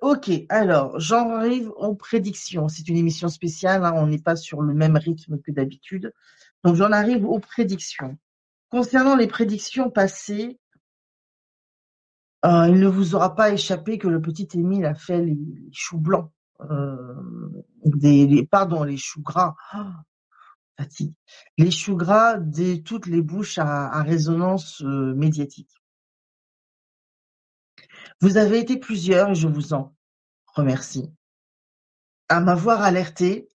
Ok, alors j'en arrive aux prédictions. C'est une émission spéciale, hein, on n'est pas sur le même rythme que d'habitude. Donc j'en arrive aux prédictions. Concernant les prédictions passées, il ne vous aura pas échappé que le petit Émile a fait les choux blancs, les choux gras. Fatigue. Les choux gras de toutes les bouches à résonance médiatique. Vous avez été plusieurs, et je vous en remercie, à m'avoir alerté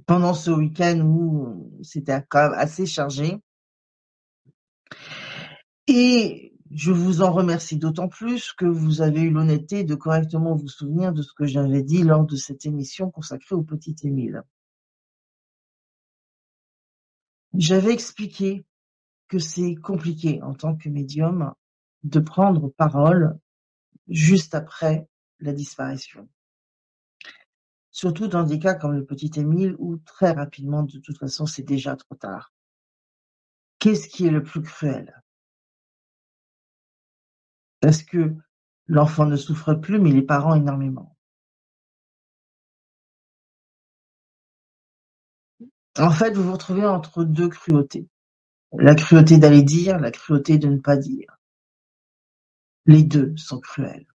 pendant ce week-end où c'était quand même assez chargé. Et je vous en remercie d'autant plus que vous avez eu l'honnêteté de correctement vous souvenir de ce que j'avais dit lors de cette émission consacrée au petit Émile. J'avais expliqué que c'est compliqué en tant que médium de prendre parole juste après la disparition. Surtout dans des cas comme le petit Émile où très rapidement, de toute façon, c'est déjà trop tard. Qu'est-ce qui est le plus cruel? Parce que l'enfant ne souffre plus, mais les parents énormément. En fait, vous vous retrouvez entre deux cruautés. La cruauté d'aller dire, la cruauté de ne pas dire. Les deux sont cruels.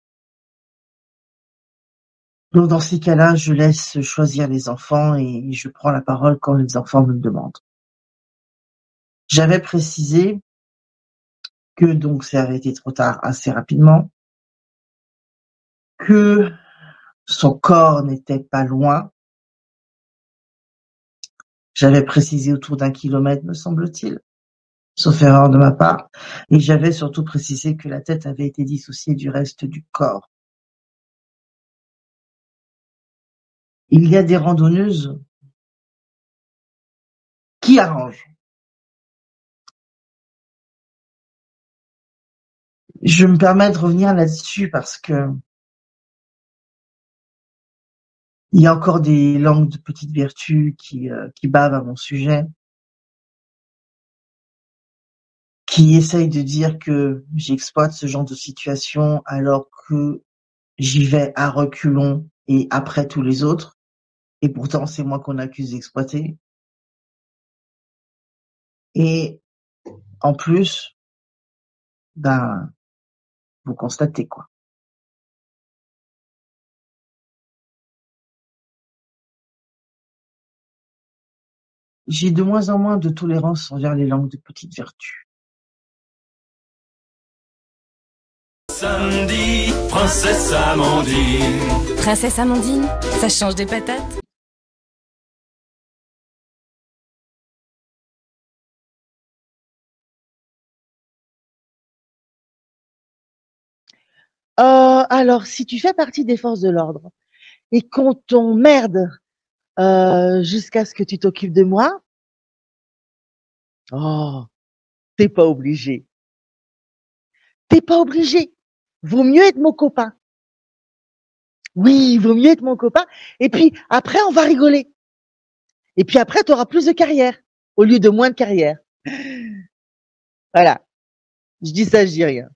Donc dans ces cas-là, je laisse choisir les enfants et je prends la parole quand les enfants me le demandent. J'avais précisé que donc c'est arrêté trop tard assez rapidement, que son corps n'était pas loin. J'avais précisé autour d'1 kilomètre, me semble-t-il, sauf erreur de ma part, et j'avais surtout précisé que la tête avait été dissociée du reste du corps. Il y a des randonneuses qui arrangent. Je me permets de revenir là-dessus parce que il y a encore des langues de petite vertu qui bavent à mon sujet, qui essayent de dire que j'exploite ce genre de situation alors que j'y vais à reculons et après tous les autres, et pourtant c'est moi qu'on accuse d'exploiter. Et en plus, ben, vous constatez quoi. J'ai de moins en moins de tolérance envers les langues de petite vertu. Samedi, Princesse Amandine. Princesse Amandine, ça change des patates? Alors, si tu fais partie des forces de l'ordre et qu'on t'emmerde jusqu'à ce que tu t'occupes de moi, oh, t'es pas obligé. T'es pas obligé. Vaut mieux être mon copain. Oui, vaut mieux être mon copain. Et puis après, on va rigoler. Et puis après, tu auras plus de carrière au lieu de moins de carrière. Voilà. Je dis ça, je dis rien.